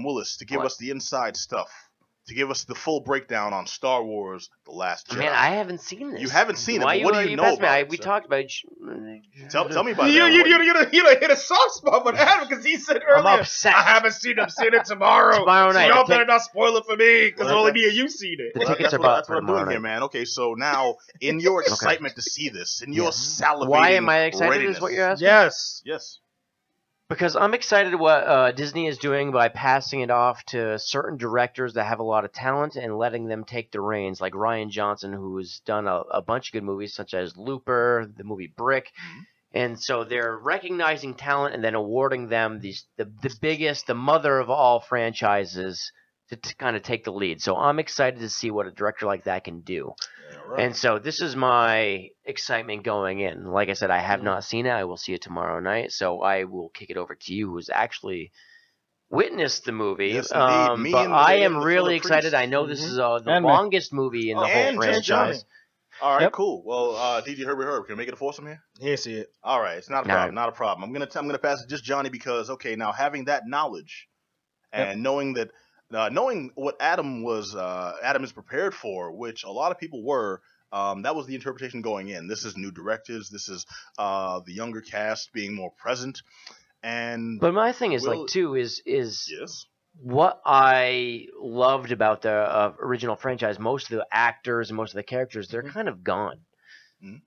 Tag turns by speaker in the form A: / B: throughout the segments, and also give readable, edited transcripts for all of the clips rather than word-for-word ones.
A: Willis to give us the inside stuff, to give us the full breakdown on Star Wars: The Last Jedi.
B: Man, I haven't seen this.
A: You haven't seen it,
B: Why
A: but what do you know about it?
B: We talked about it.
A: Tell me about
C: You
A: that.
C: hit a soft spot with Adam because he said earlier,
B: I'm upset.
C: I haven't seen it. I'm seeing it tomorrow.
B: Tomorrow night.
C: So y'all better not spoil it for me because
A: Well,
C: only me and you seen it.
B: The tickets
A: that's
B: are
A: what,
B: bought
A: that's
B: for
A: what I'm doing
B: tomorrow
A: here,
B: night.
A: man. Okay, so now, in your excitement to see this, in your salivating
B: Why am I excited
A: readiness,
B: is what you're asking?
C: Yes.
B: Because I'm excited what Disney is doing by passing it off to certain directors that have a lot of talent and letting them take the reins, like Rian Johnson, who has done a bunch of good movies, such as Looper, the movie Brick.
A: Mm-hmm.
B: And so they're recognizing talent and then awarding them the biggest, the mother of all franchises to kind of take the lead. So I'm excited to see what a director like that can do.
A: Yeah, right.
B: And so this is my excitement going in. Like I said, I have not seen it. I will see it tomorrow night. So I will kick it over to you, who's actually witnessed the movie.
A: Yes, indeed. Me
B: But
A: and
B: I
A: the-
B: am
A: and the
B: really
A: fellow
B: excited.
A: priest.
B: I know this is the
D: And me.
B: longest movie in the whole
A: and just Johnny.
B: franchise.
A: All right,
D: Yep.
A: cool. Well, DJ Herb, can we make it a foursome here?
C: He didn't see it.
A: All right, it's not a
B: All
A: problem.
B: right.
A: Not a problem. I'm gonna pass it just Johnny because now having that knowledge and knowing that. Knowing what Adam is prepared for, which a lot of people were, that was the interpretation going in. This is new directors. This is the younger cast being more present, and
B: But my thing is is
A: yes,
B: what I loved about the original franchise. Most of the actors and most of the characters, they're kind of gone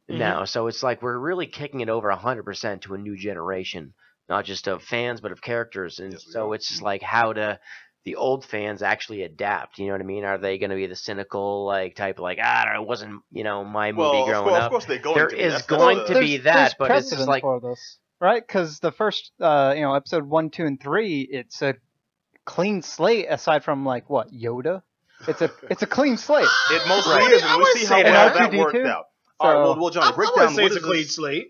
B: now. So it's like we're really kicking it over 100% to a new generation, not just of fans but of characters. And
A: Yes, we
B: so
A: are.
B: it's just like how to the old fans actually adapt. You know what I mean? Are they going to be the cynical type I don't know, it wasn't my movie growing up?
A: Of course they're going
B: There
A: to be.
B: is
A: That's
B: going
A: the-
B: to be that, but it's just
D: precedent
B: like
D: for this, right? Because the first, episode 1, 2, and 3, it's a clean slate aside from Yoda. It's a clean slate.
A: It mostly
C: Right.
A: is,
C: I
A: and we
C: wouldn't
A: see
C: say
A: how well
C: that.
A: that worked
D: R2D2.
A: out. All right,
D: So-
A: well, Johnny, break
C: I
A: down.
C: wouldn't say
A: what
C: it's a
A: is
C: clean
A: this-
C: slate.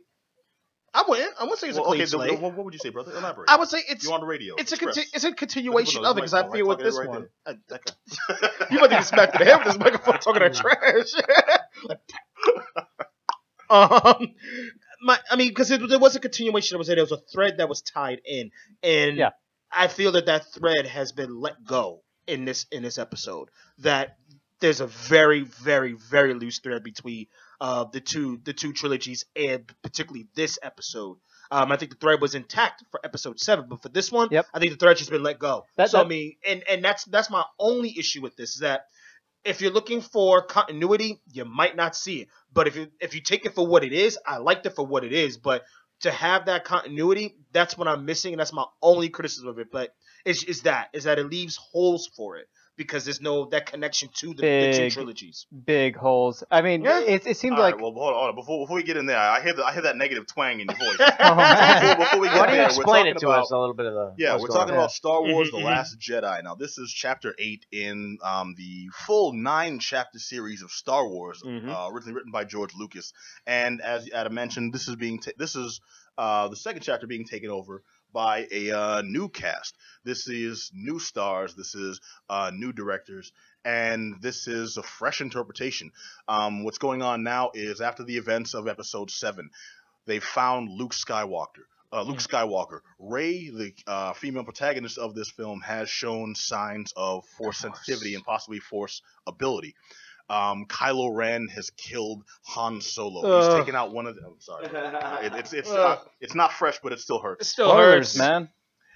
C: I wouldn't say it's a
A: Well,
C: clean
A: okay,
C: slate.
A: what would you say, brother? Elaborate.
C: I would say it's
A: You on the radio?
C: it's
A: Express.
C: a continuation of it because I feel with this
A: Right
C: one.
A: there.
C: You about to get smacked in the head with this microphone talking that trash. Because there was a continuation. There was a thread that was tied in, and
D: Yeah.
C: I feel that thread has been let go in this episode. That there's a very, very, very loose thread between the two trilogies, and particularly this episode. I think the thread was intact for episode 7, but for this one,
D: Yep.
C: I think the thread just been let go.
D: That-
C: So
D: that-
C: I mean, and that's my only issue with this is that if you're looking for continuity, you might not see it. But if you take it for what it is, I liked it for what it is. But to have that continuity, that's what I'm missing, and that's my only criticism of it. But is that it leaves holes for it because there's no that connection to the two
D: Big.
C: trilogies.
D: Big holes. I mean,
C: Yeah.
D: it seems
A: All
D: like
A: right, well, hold on. Before we get in there, I hear that negative twang in your voice.
D: Oh, man.
A: Before we get
B: why don't you
A: there,
B: explain
A: we're
B: it to
A: talking
B: us a little bit of the
A: Yeah,
B: what's
A: we're
B: going
A: talking
B: on.
A: about Star Wars: The
C: Mhm,
A: Last Jedi. Now, this is Chapter 8 in the full 9-chapter series of Star Wars, originally written by George Lucas. And as Adam mentioned, this is the second chapter being taken over by a new cast. This is new stars. This is new directors. And this is a fresh interpretation. What's going on now is after the events of Episode 7, they found Luke Skywalker. Rey, the female protagonist of this film, has shown signs of Force sensitivity and possibly Force ability. Kylo Ren has killed Han Solo. He's taken out one of them. I'm sorry. It's not fresh, but it still hurts.
C: It still
D: spoilers,
C: hurts,
D: man.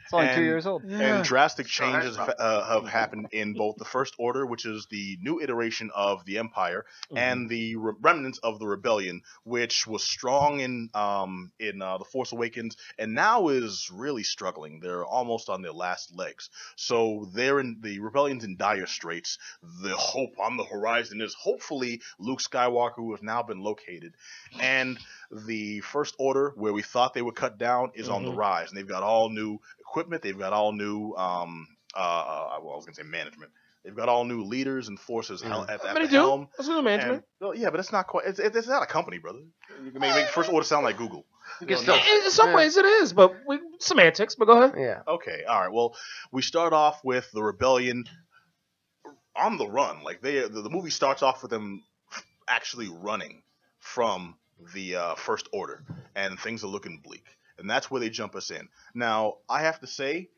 D: It's only 2
A: And-
D: years old.
A: And drastic
B: Still hurts,
A: changes have happened in both the First Order, which is the new iteration of the Empire, and the remnants of the Rebellion, which was strong in The Force Awakens, and now is really struggling. They're almost on their last legs. So the Rebellion's in dire straits. The hope on the horizon is hopefully Luke Skywalker, who has now been located, and the First Order, where we thought they were cut down, is on the rise, and they've got all new equipment. They've got all new, I was going to say management. They've got all new leaders and forces at the helm.
C: That's good management.
A: And, well, yeah, but it's not quite. It's not a company, brother. You can make First Order sound like Google.
B: can still-
C: In some ways it is, but semantics. But go ahead.
B: Yeah.
A: Okay, all right. Well, we start off with the Rebellion on the run. Like the movie starts off with them actually running from the First Order, and things are looking bleak. And that's where they jump us in. Now, I have to say,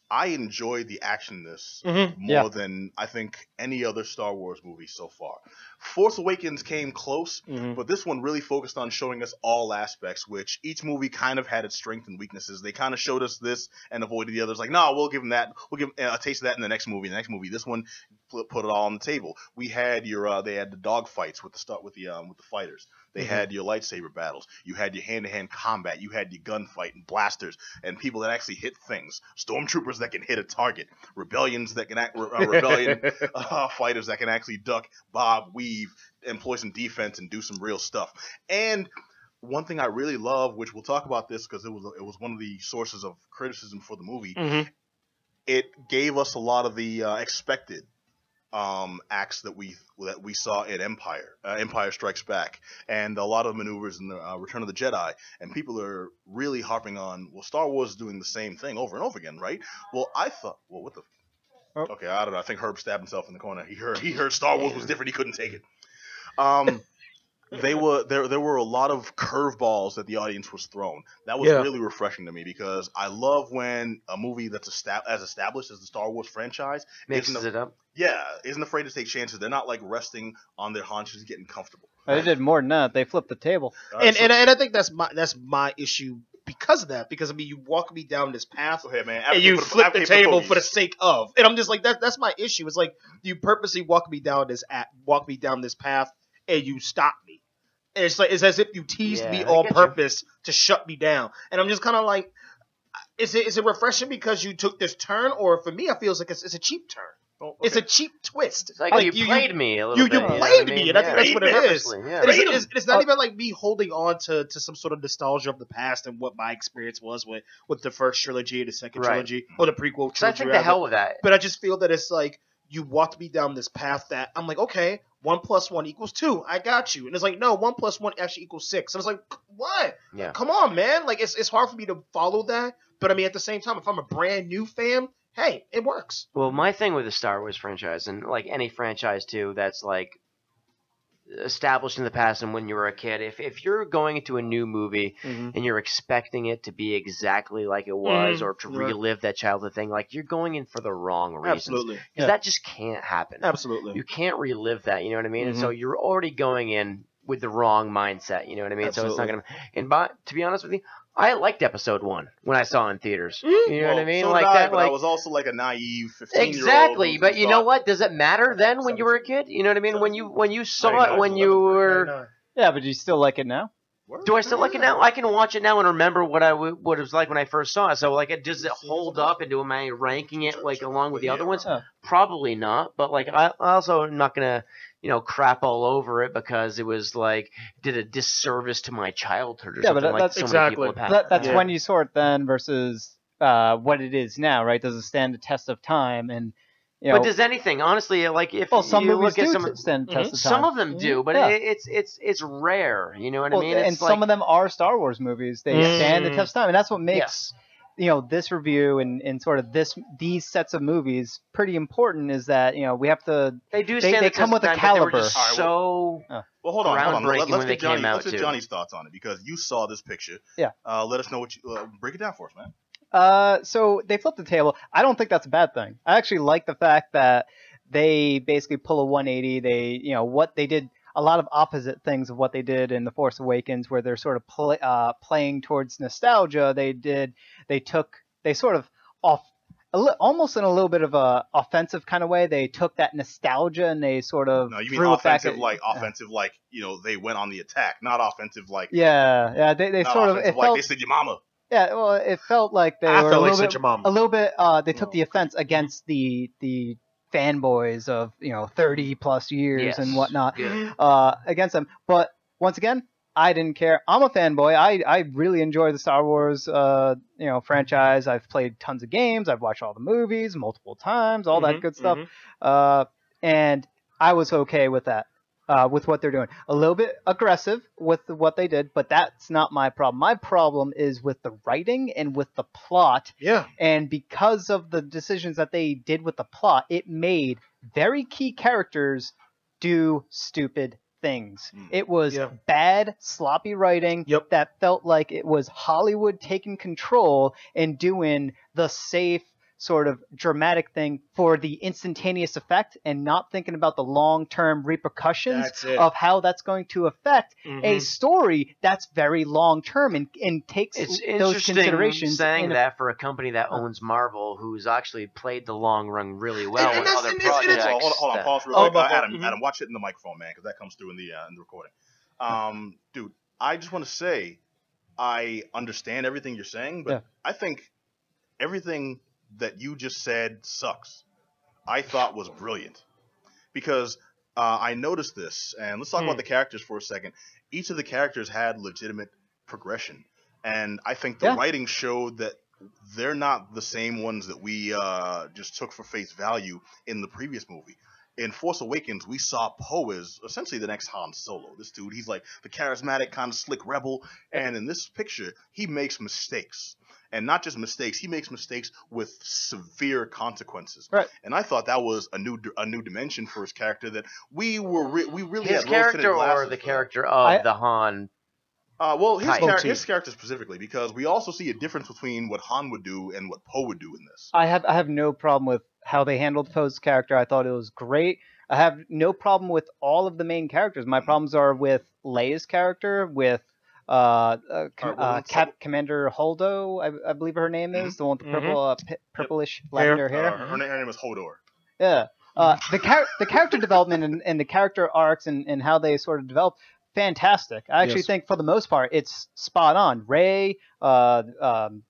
A: I enjoyed the action in this
C: Mm-hmm.
A: more than I think any other Star Wars movie so far. Force Awakens came close, but this one really focused on showing us all aspects, which each movie kind of had its strengths and weaknesses. They kind of showed us this and avoided the others. Like, no, we'll give them that. We'll give a taste of that in the next movie. This one put it all on the table. We had they had the dog fights with the fighters. They had your lightsaber battles. You had your hand-to-hand combat. You had your gunfight and blasters and people that actually hit things. Stormtroopers that can hit a target. Rebellion fighters that can actually duck, bob, weave, employ some defense and do some real stuff. And one thing I really love, which we'll talk about this because it was one of the sources of criticism for the movie. It gave us a lot of the expected acts that we saw in Empire Strikes Back, and a lot of maneuvers in the Return of the Jedi. And people are really harping on, well, Star Wars is doing the same thing over and over again, right? Well, I thought, well, what the? Oh. Okay, I don't know. I think Herb stabbed himself in the corner. He heard Star Wars was different. He couldn't take it. There were a lot of curveballs that the audience was thrown. That was really refreshing to me because I love when a movie that's as established as the Star Wars franchise
B: mixes it up.
A: Yeah, isn't afraid to take chances. They're not like resting on their haunches, getting comfortable.
D: They did more than that. They flipped the table.
C: And I think that's my issue because of that. Because I mean, you walk me down this path, and you flip the table for the sake of, and I'm just like that's my issue. It's like you purposely walk me down this path, and you stop me. And it's as if you teased me on purpose to shut me down. And I'm just kind of like, is it refreshing because you took this turn, or for me, I feel like it's a cheap turn. Oh, okay. It's a cheap twist.
B: It's like you played me a little bit.
C: You played me, and I think that's what it is. It's not even like me holding on to some sort of nostalgia of the past and what my experience was with the first trilogy, the second trilogy, or the prequel trilogy.
B: So I think the hell with that.
C: But I just feel that it's like you walked me down this path that I'm like, okay, 1 + 1 = 2. I got you. And it's like, no, 1 + 1 actually equals 6. And it's like, what?
B: Yeah.
C: Come on, man. Like it's hard for me to follow that. But I mean, at the same time, if I'm a brand new fan, hey, it works.
B: Well, my thing with the Star Wars franchise, and like any franchise too, that's like established in the past and when you were a kid, if you're going into a new movie and you're expecting it to be exactly like it was or to relive that childhood thing, like you're going in for the wrong reasons.
C: Absolutely.
B: Because that just can't happen.
C: Absolutely.
B: You can't relive that, you know what I mean? And so you're already going in with the wrong mindset, you know what I mean?
C: Absolutely.
B: So it's not going to... And to be honest with you, I liked Episode 1 when I saw it in theaters. You know what I mean?
A: So
B: like
A: did
B: that.
A: But
B: like,
A: I was also like a naive 15-year-old.
B: Exactly, but you know what? Does it matter then when you were a kid? You know what I mean? When you saw it when you were...
D: Yeah, but do you still like it now?
B: Do I still like it now? I can watch it now and remember what it was like when I first saw it. So like, does it hold up? And am I ranking it like along with the other ones? Probably not. But like, I also am not gonna crap all over it because it was like did a disservice to my childhood or something.
D: But
B: like
D: that's
B: so
C: exactly
B: many people have
D: that's when you sort then versus what it is now, right? Does it stand the test of time? And
B: but does anything honestly like if
D: some
B: you
D: movies
B: look at
D: do stand the test of time.
B: Some of them do, but it's rare. You know what I mean?
D: And some of them are Star Wars movies. They stand the test of time, and that's what makes this review and sort of these sets of movies pretty important. Is that we have to they come with a caliber.
B: So
A: well, hold on. Let's get
B: Johnny's
A: thoughts on it because you saw this picture.
D: Yeah.
A: Let us know what you break it down for us, man.
D: So they flipped the table. I don't think that's a bad thing. I actually like the fact that they basically pull a 180. They, what they did, a lot of opposite things of what they did in The Force Awakens, where they're sort of playing towards nostalgia. They sort of almost in a little bit of a offensive kind of way. They took that nostalgia and they sort of
A: you mean offensive offensive like they went on the attack, not offensive like
D: they sort of it
A: like
D: felt,
A: they said your mama.
D: Yeah, well, it felt like they were a little bit. They took the offense against the fanboys of 30 plus years and whatnot against them. But once again, I didn't care. I'm a fanboy. I really enjoy the Star Wars franchise. I've played tons of games. I've watched all the movies multiple times. All that good stuff. And I was okay with that. With what they're doing. A little bit aggressive with what they did, but that's not my problem. My problem is with the writing and with the plot.
C: Yeah.
D: And because of the decisions that they did with the plot, it made very key characters do stupid things. It was bad, sloppy writing that felt like it was Hollywood taking control and doing the safe sort of dramatic thing for the instantaneous effect and not thinking about the long-term repercussions of how that's going to affect a story that's very long-term and takes those considerations.
B: Saying that for a company that owns Marvel, who's actually played the long run really well with other projects.
A: Hold on, pause real quick. Adam, watch it in the microphone, man, because that comes through in the recording. Dude, I just want to say I understand everything you're saying, but I think everything that you just said sucks. I thought was brilliant because I noticed this, and let's talk about the characters for a second. Each of the characters had legitimate progression, and I think the writing showed that they're not the same ones that we just took for face value in the previous movie. In Force Awakens, we saw Poe as essentially the next Han Solo. This dude, he's like the charismatic, kind of slick rebel. And in this picture, he makes mistakes. And not just mistakes, he makes mistakes with severe consequences.
D: Right.
A: And I thought that was a new dimension for his character that we really
B: his
A: had
B: character or the character of the Han.
A: Well, his character specifically, because we also see a difference between what Han would do and what Poe would do in this.
D: I have no problem with how they handled Poe's character. I thought it was great. I have no problem with all of the main characters. My problems are with Leia's character, with Commander Holdo, I believe her name is, the one with the purplish lavender hair.
A: Her name is Hodor.
D: Yeah. The character development and the character arcs and how they sort of develop, fantastic. I actually think for the most part it's spot on. Rey, Kylo.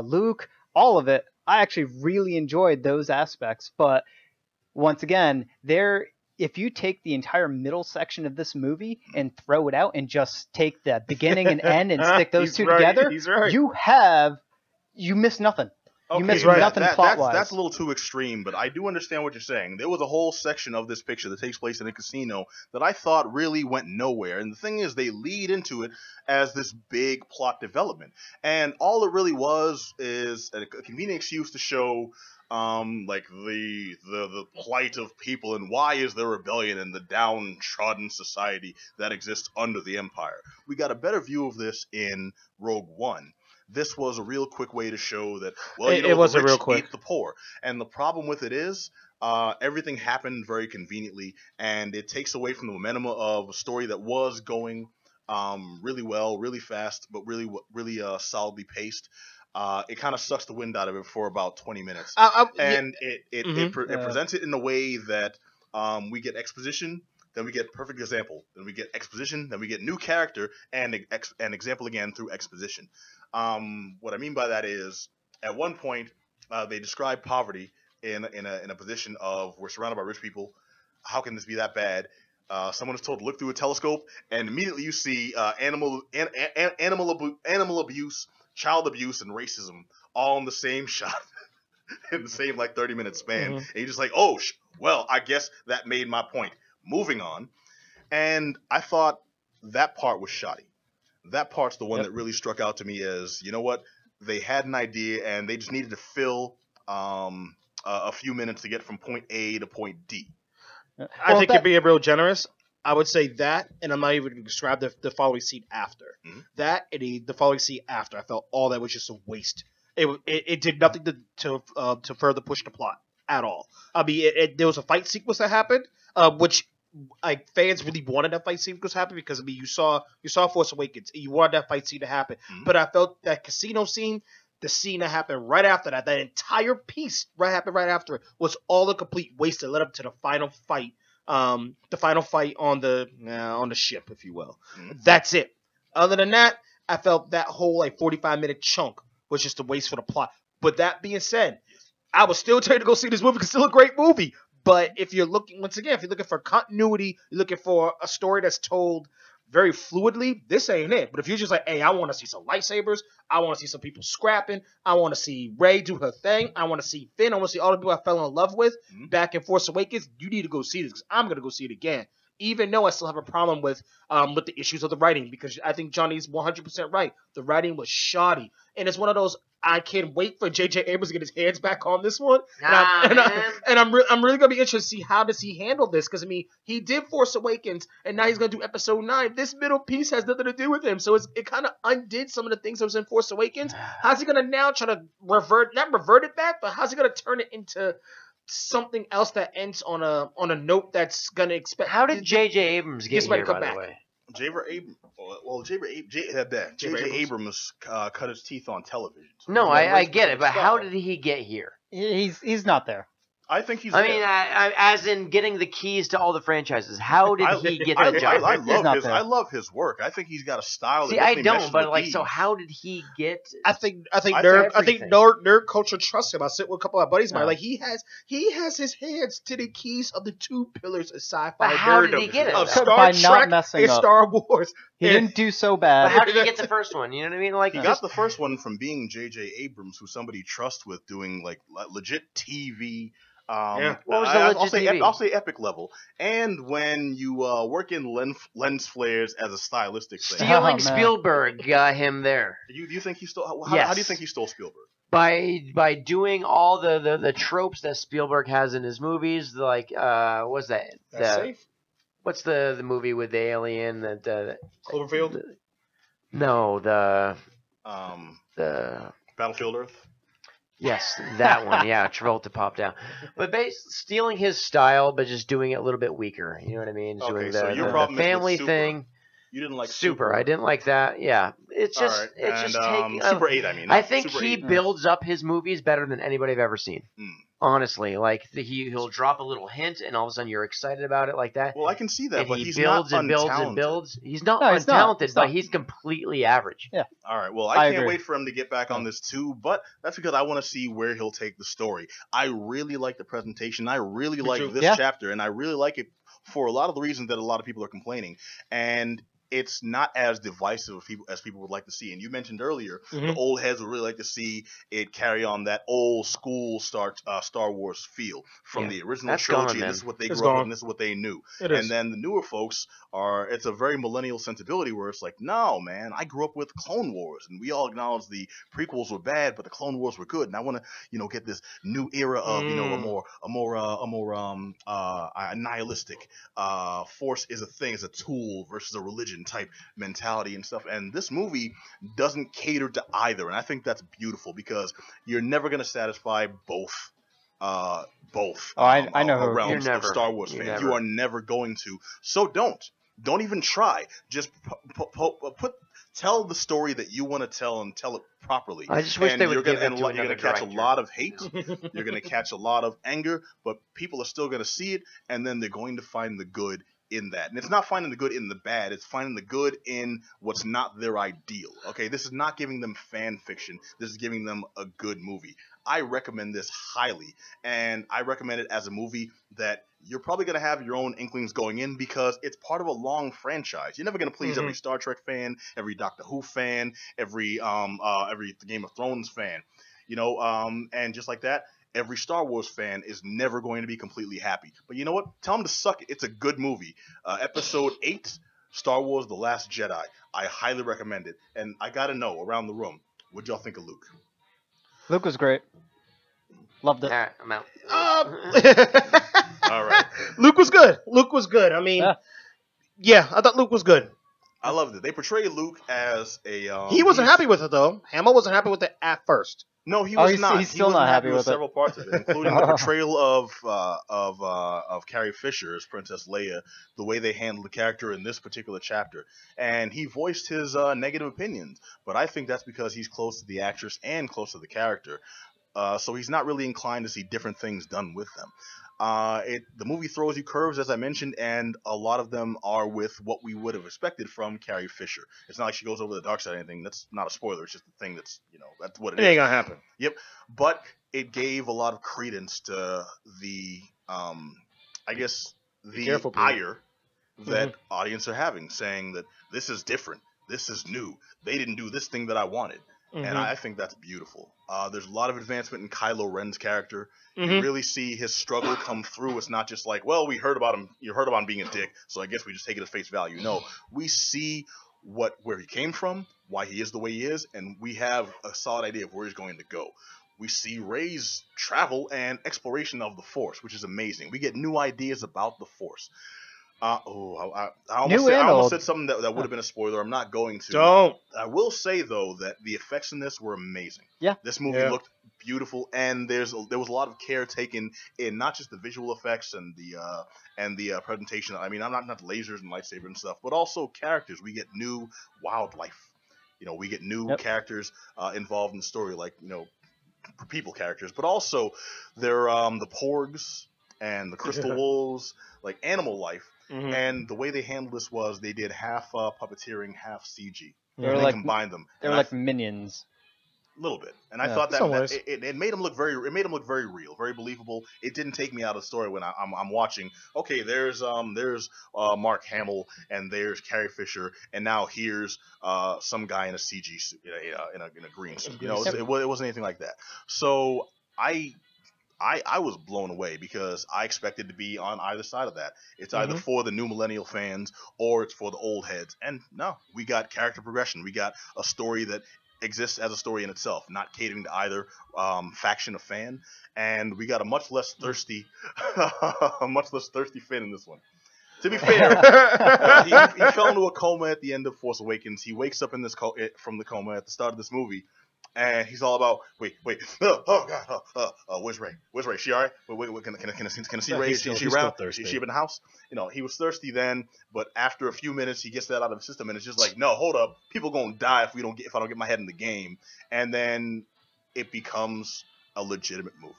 D: Luke, all of it. I actually really enjoyed those aspects, but once again, if you take the entire middle section of this movie and throw it out and just take the beginning and end and stick those two together, you miss nothing.
A: Okay,
D: you miss nothing plot-wise.
A: That's a little too extreme, but I do understand what you're saying. There was a whole section of this picture that takes place in a casino that I thought really went nowhere. And the thing is, they lead into it as this big plot development. And all it really was is a convenient excuse to show like the plight of people and why is there rebellion in the downtrodden society that exists under the Empire. We got a better view of this in Rogue One. This was a real quick way to show that, well, you know, it was the rich eat the poor. And the problem with it is everything happened very conveniently, and it takes away from the momentum of a story that was going really well, really fast, but really solidly paced. It kind of sucks the wind out of it for about 20 minutes. It presents it in a way that we get exposition, then we get perfect example, then we get exposition, then we get new character, and example again through exposition. What I mean by that is, at one point, they describe poverty in a position of we're surrounded by rich people. How can this be that bad? Someone is told to look through a telescope, and immediately you see animal abuse, child abuse, and racism all in the same shot in the same 30-minute span. And you're just like, oh, well, I guess that made my point. Moving on. And I thought that part was shoddy. That part's the one that really struck out to me as, you know what, they had an idea and they just needed to fill a few minutes to get from point A to point D.
C: I think you're being real generous. I would say that, and I'm not even going to describe the following scene after. That and the following scene after, I felt all that was just a waste. It did nothing to further push the plot at all. I mean, there was a fight sequence that happened, which fans really wanted that fight sequence to happen because, I mean, you saw Force Awakens, you wanted that fight scene to happen. But I felt that casino scene, the scene that happened right after that entire piece happened right after it, was all a complete waste that led up to the final fight. The final fight on the ship, if you will. That's it. Other than that, I felt that whole 45-minute chunk was just a waste for the plot. But that being said, I was still trying to go see this movie because it's still a great movie. But if you're looking for continuity, you're looking for a story that's told very fluidly, this ain't it. But if you're just like, hey, I want to see some lightsabers, I want to see some people scrapping, I want to see Rey do her thing, I want to see Finn, I want to see all the people I fell in love with back in Force Awakens, you need to go see this because I'm going to go see it again. Even though I still have a problem with the issues of the writing, because I think Johnny's 100% right. The writing was shoddy. And it's one of those, I can't wait for J.J. Abrams to get his hands back on this one. I'm really gonna be interested to see how does he handle this, because I mean he did Force Awakens and now he's gonna do Episode 9. This middle piece has nothing to do with him, so it kind of undid some of the things that was in Force Awakens. How's he gonna now try to not revert it back, but how's he gonna turn it into something else that ends on a note that's gonna expect?
B: How did J.J. Abrams get here, by the way?
A: J.J. Abrams cut his teeth on television. So
B: no, I get it, but how did he get here?
D: He's not there.
A: I think he's.
B: As in getting the keys to all the franchises. How did he get the job?
A: I love his work. I think he's got a style.
B: See, I don't, but so how did he get?
C: I think nerd culture trusts him. I sit with a couple of buddies of mine. Like he has his hands to the keys of the two pillars of sci-fi.
B: But how did he get it?
C: Of Star Trek and Star Wars.
D: He didn't do so bad.
B: But how did he get the first one? You know what I mean? Like
A: he got the first one from being J.J. Abrams, who somebody trusts with doing like legit TV.
B: What was the legit TV?
A: I'll say epic level. And when you work in lens flares as a stylistic thing.
B: Stealing Spielberg got him there.
A: Do you think he stole? How do you think he stole Spielberg?
B: By doing all the tropes that Spielberg has in his movies, like what's that?
C: Safe?
B: What's the movie with the alien that
C: Cloverfield?
B: No, the
A: Battlefield Earth.
B: Yes, that one. Yeah, Travolta popped out. But stealing his style, but just doing it a little bit weaker. You know what I mean?
A: Okay,
B: doing
A: so your problem
B: family
A: is with Super.
B: Thing.
A: You didn't like
B: Super. I didn't like that. Yeah, it's just
A: right.
B: it's
A: and,
B: just taking.
A: Super 8. I mean,
B: I think
A: Super
B: he
A: 8.
B: builds up his movies better than anybody I've ever seen. Honestly, like he'll drop a little hint, and all of a sudden you're excited about it like that.
A: Well, I can see that, but
B: he's
A: builds
B: not
A: and
B: builds
A: untalented.
B: and builds. He's not untalented, but he's completely average.
D: Yeah.
A: All right. Well, I can't
D: agree.
A: wait for him to get back on this too, but that's because I want to see where he'll take the story. I really like the presentation. I really like this chapter, and I really like it for a lot of the reasons that a lot of people are complaining. And it's not as divisive as people would like to see. And you mentioned earlier, the old heads would really like to see it carry on that old school Star Wars feel from the original trilogy. This is what they grew up with, and this is what they knew. And then the newer folks it's a very millennial sensibility where it's like, no, man, I grew up with Clone Wars, and we all acknowledge the prequels were bad, but the Clone Wars were good. And I want to, get this new era of, a more nihilistic force is a thing, is a tool versus a religion type mentality and stuff. And this movie doesn't cater to either, and I think that's beautiful because you're never going to satisfy both
D: I know
A: realms of Star Wars fans. You are never going to. So don't even try. Just tell the story that you want to tell and tell it properly.
B: I just wish they would give it to another
A: You're going to catch a lot of hate. You're going to catch a lot of anger, but people are still going to see it, and then they're going to find the good in that. And it's not finding the good in the bad, it's finding the good in what's not their ideal. Okay, this is not giving them fan fiction. This is giving them a good movie. I recommend this highly, and I recommend it as a movie that you're probably going to have your own inklings going in because it's part of a long franchise. You're never going to please every Star Trek fan, every Doctor Who fan, every Game of Thrones fan, and just like that, every Star Wars fan is never going to be completely happy. But you know what? Tell them to suck it. It's a good movie. Episode 8, Star Wars The Last Jedi. I highly recommend it. And I got to know, around the room, what'd y'all think of Luke?
D: Luke was great. Loved it.
B: All right, I'm out.
A: All right.
C: Luke was good. I mean, I thought Luke was good.
A: I loved it. They portrayed Luke as a...
C: he wasn't happy with it, though. Hamill wasn't happy with it at first.
A: No, he was not.
D: He's still not happy with
A: several parts of it, including the portrayal of Carrie Fisher as Princess Leia, the way they handled the character in this particular chapter, and he voiced his negative opinions. But I think that's because he's close to the actress and close to the character, so he's not really inclined to see different things done with them. The movie throws you curves, as I mentioned, and a lot of them are with what we would have expected from Carrie Fisher. It's not like she goes over the dark side or anything. That's not a spoiler. It's just a thing that's, that's what it is.
C: It ain't gonna happen.
A: Yep. But it gave a lot of credence to the, the ire that audience are having, saying that this is different. This is new. They didn't do this thing that I wanted. And I think that's beautiful. There's a lot of advancement in Kylo Ren's character. You really see his struggle come through. It's not just like, well, we heard about him. You heard about him being a dick, so I guess we just take it at face value. No, we see where he came from, why he is the way he is, and we have a solid idea of where he's going to go. We see Rey's travel and exploration of the Force, which is amazing. We get new ideas about the Force. I almost said something that would have been a spoiler. I'm not going to.
C: Don't.
A: I will say, though, that the effects in this were amazing.
D: Yeah.
A: This movie looked beautiful, and there was a lot of care taken in not just the visual effects and the presentation. I mean, I'm not lasers and lightsabers and stuff, but also characters. We get new wildlife. We get new characters involved in the story, like, people characters, but also they're the porgs and the crystal wolves, like animal life. Mm-hmm. And the way they handled this was they did half puppeteering, half CG. They combined them.
D: They were like minions.
A: A little bit, and I thought that it made them look very real, very believable. It didn't take me out of the story when I'm watching. Okay, there's Mark Hamill and there's Carrie Fisher, and now here's some guy in a CG suit, in a green suit. It wasn't anything like that. So I was blown away because I expected to be on either side of that. It's either for the new millennial fans or it's for the old heads. And no, we got character progression. We got a story that exists as a story in itself, not catering to either faction of fan. And we got a much less thirsty Finn in this one. To be fair, he fell into a coma at the end of Force Awakens. He wakes up in from the coma at the start of this movie. And he's all about, wait, oh God, where's Rey? Where's Rey? She all right? Wait, can I see Rey? Is she around? Is she up in the house? He was thirsty then, but after a few minutes, he gets that out of his system, and it's just like, no, hold up, people gonna die if I don't get my head in the game, and then it becomes a legitimate movie.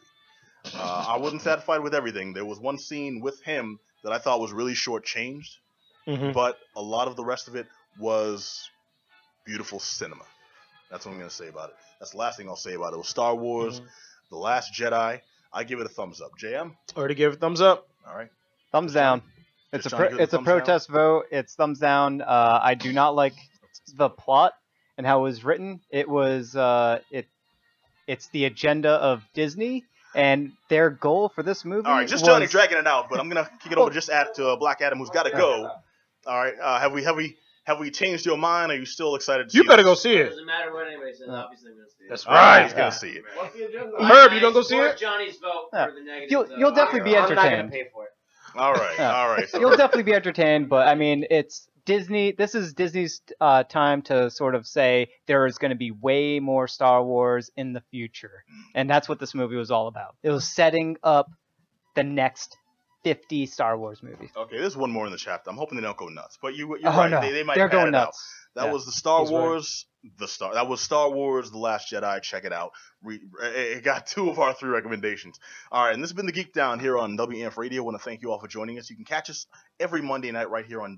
A: I wasn't satisfied with everything. There was one scene with him that I thought was really shortchanged, but a lot of the rest of it was beautiful cinema. That's what I'm going to say about it. That's the last thing I'll say about it. It was Star Wars, The Last Jedi. I give it a thumbs up. JM?
C: Already gave it a thumbs up.
A: All right.
D: Thumbs down. It's a protest vote. It's thumbs down. I do not like the plot and how it was written. It was it's the agenda of Disney, and their goal for this movie.
A: All right, just Johnny dragging it out, but I'm going to kick it over just to Black Adam, who's got to go. All right. Have we changed your mind? Are you still excited to see it?
C: You better go see it.
E: It doesn't matter what anybody says. Obviously, I'm going to see it.
C: That's right.
A: He's going to see it.
C: Herb, you going to go see it?
E: Johnny's vote for the negative.
D: You'll definitely be entertained.
E: I'm not going to pay for it.
A: All right.
D: You'll definitely be entertained, but I mean, it's Disney. This is Disney's time to sort of say there is going to be way more Star Wars in the future. And that's what this movie was all about. It was setting up the next 50 Star Wars movies.
A: Okay, there's one more in the chapter. I'm hoping they don't go nuts, but you're right. No. They might.
D: They're going nuts.
A: That was the Star Wars. That was Star Wars: The Last Jedi. Check it out. It got 2 of our 3 recommendations. All right, and this has been the Geek Down here on WEMF Radio. I want to thank you all for joining us. You can catch us every Monday night right here on